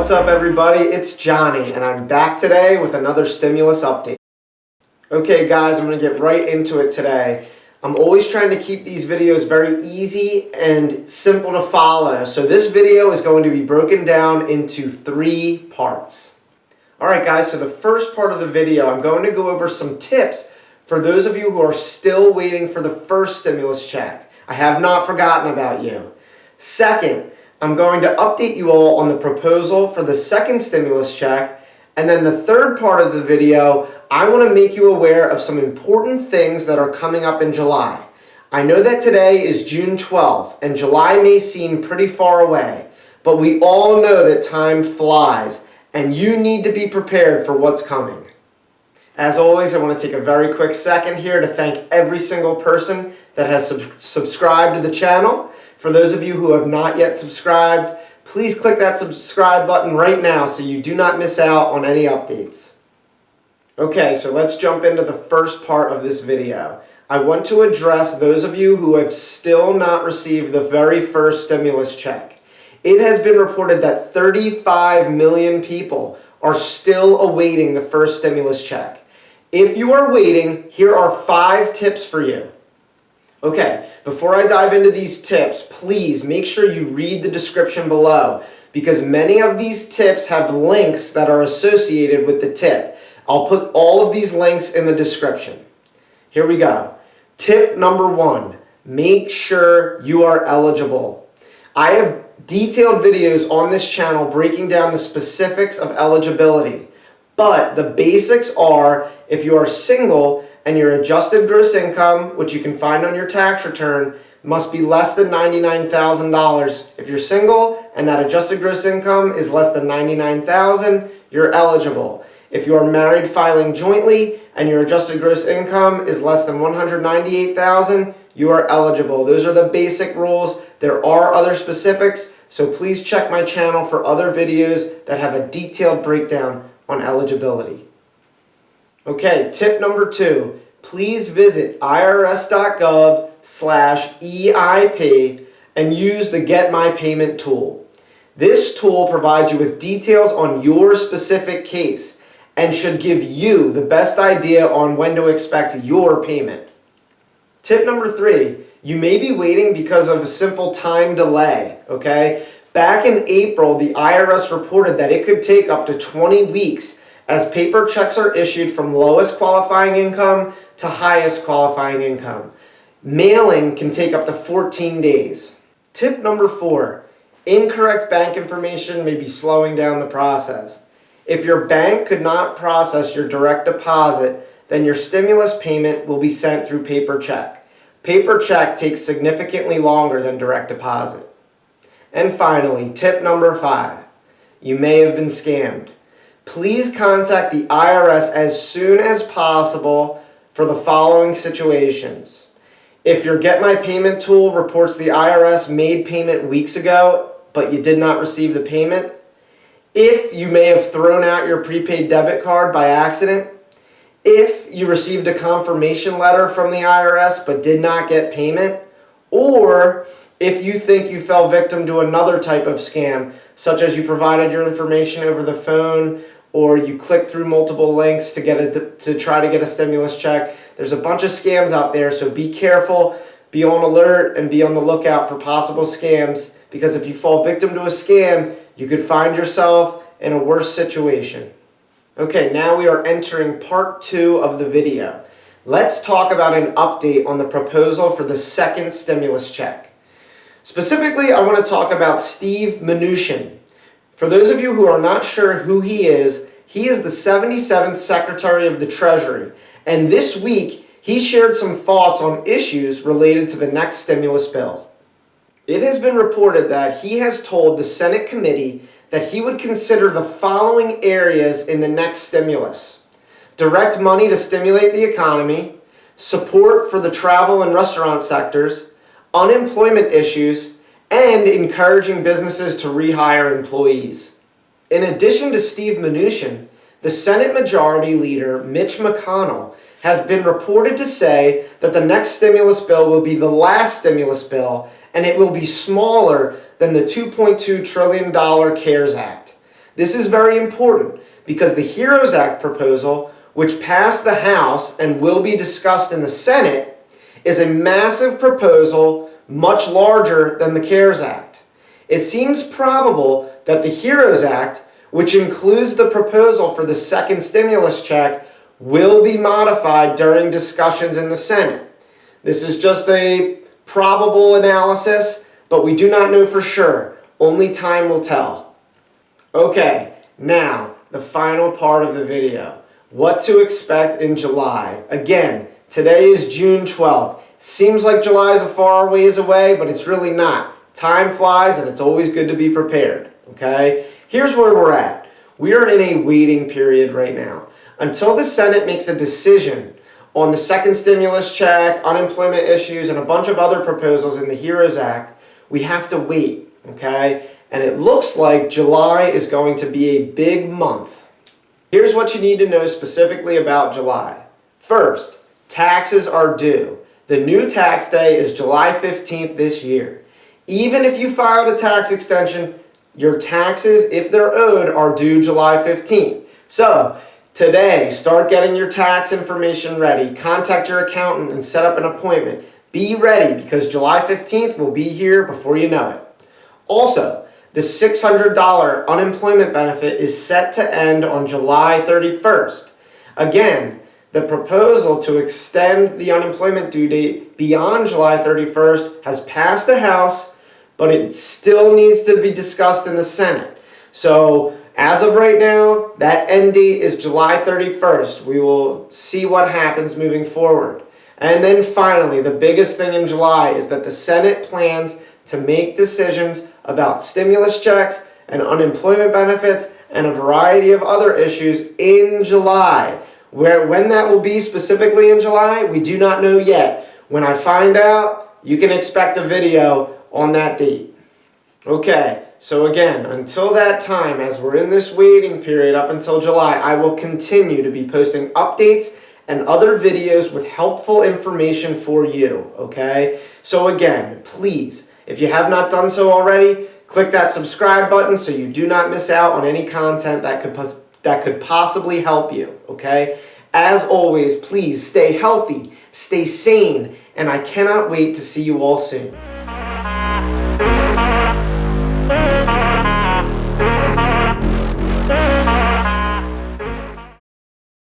What's up everybody, it's Johnny and I'm back today with another stimulus update. Okay guys, I'm going to get right into it today. I'm always trying to keep these videos very easy and simple to follow, so this video is going to be broken down into 3 parts. Alright guys, so the first part of the video I'm going to go over some tips for those of you who are still waiting for the first stimulus check. I have not forgotten about you. Second, I'm going to update you all on the proposal for the second stimulus check, and then the third part of the video, I want to make you aware of some important things that are coming up in July. I know that today is June 12th, and July may seem pretty far away, but we all know that time flies, and you need to be prepared for what's coming. As always, I want to take a very quick second here to thank every single person that has subscribed to the channel. For those of you who have not yet subscribed, please click that subscribe button right now so you do not miss out on any updates. Okay, so let's jump into the first part of this video. I want to address those of you who have still not received the very first stimulus check. It has been reported that 35 million people are still awaiting the first stimulus check. If you are waiting, here are 5 tips for you. Okay, before I dive into these tips, please make sure you read the description below because many of these tips have links that are associated with the tip. I'll put all of these links in the description. Here we go. Tip number 1, make sure you are eligible. I have detailed videos on this channel breaking down the specifics of eligibility, but the basics are if you are single and your adjusted gross income, which you can find on your tax return, must be less than $99,000. If you're single and that adjusted gross income is less than $99,000, you're eligible. If you are married filing jointly and your adjusted gross income is less than $198,000, you are eligible. Those are the basic rules. There are other specifics, so please check my channel for other videos that have a detailed breakdown on eligibility. Okay, tip number 2, please visit irs.gov/EIP and use the Get My Payment tool. This tool provides you with details on your specific case and should give you the best idea on when to expect your payment. Tip number 3, you may be waiting because of a simple time delay, okay? Back in April, the IRS reported that it could take up to 20 weeks as paper checks are issued from lowest qualifying income to highest qualifying income. Mailing can take up to 14 days. Tip number 4, incorrect bank information may be slowing down the process. If your bank could not process your direct deposit, then your stimulus payment will be sent through paper check. Paper check takes significantly longer than direct deposit. And finally, tip number 5, you may have been scammed. Please contact the IRS as soon as possible for the following situations. If your Get My Payment tool reports the IRS made payment weeks ago, but you did not receive the payment, if you may have thrown out your prepaid debit card by accident, if you received a confirmation letter from the IRS but did not get payment, or if you think you fell victim to another type of scam, such as you provided your information over the phone or you clicked through multiple links to try to get a stimulus check. There's a bunch of scams out there, so be careful, be on alert, and be on the lookout for possible scams, because if you fall victim to a scam, you could find yourself in a worse situation. Okay, now we are entering part 2 of the video. Let's talk about an update on the proposal for the second stimulus check. Specifically, I want to talk about Steve Mnuchin. For those of you who are not sure who he is the 77th Secretary of the Treasury, and this week he shared some thoughts on issues related to the next stimulus bill. It has been reported that he has told the Senate committee that he would consider the following areas in the next stimulus: direct money to stimulate the economy, support for the travel and restaurant sectors, unemployment issues, and encouraging businesses to rehire employees. In addition to Steve Mnuchin, the Senate Majority Leader Mitch McConnell has been reported to say that the next stimulus bill will be the last stimulus bill and it will be smaller than the $2.2 trillion CARES Act. This is very important because the HEROES Act proposal, which passed the House and will be discussed in the Senate, is a massive proposal, much larger than the CARES Act. It seems probable that the HEROES Act, which includes the proposal for the second stimulus check, will be modified during discussions in the Senate. This is just a probable analysis, but we do not know for sure. Only time will tell. Okay, now the final part of the video. What to expect in July. Again, today is June 12th. Seems like July is a far ways away, but it's really not. Time flies and it's always good to be prepared, okay? Here's where we're at. We are in a waiting period right now. Until the Senate makes a decision on the second stimulus check, unemployment issues, and a bunch of other proposals in the HEROES Act, we have to wait, okay? And it looks like July is going to be a big month. Here's what you need to know specifically about July. First, taxes are due. The new tax day is July 15th this year. Even if you filed a tax extension, your taxes, if they're owed, are due July 15th. So, today, start getting your tax information ready. Contact your accountant and set up an appointment. Be ready because July 15th will be here before you know it. Also, the $600 unemployment benefit is set to end on July 31st. Again, the proposal to extend the unemployment due date beyond July 31st has passed the House, but it still needs to be discussed in the Senate. So, as of right now, that end date is July 31st. We will see what happens moving forward. And then finally, the biggest thing in July is that the Senate plans to make decisions about stimulus checks and unemployment benefits and a variety of other issues in July. When that will be specifically in July, we do not know yet. When I find out, you can expect a video on that date. Okay. So again, until that time, as we're in this waiting period up until July, I will continue to be posting updates and other videos with helpful information for you, okay? So again, please, if you have not done so already, click that subscribe button so you do not miss out on any content that could possibly help you, okay? As always, please stay healthy, stay sane, and I cannot wait to see you all soon.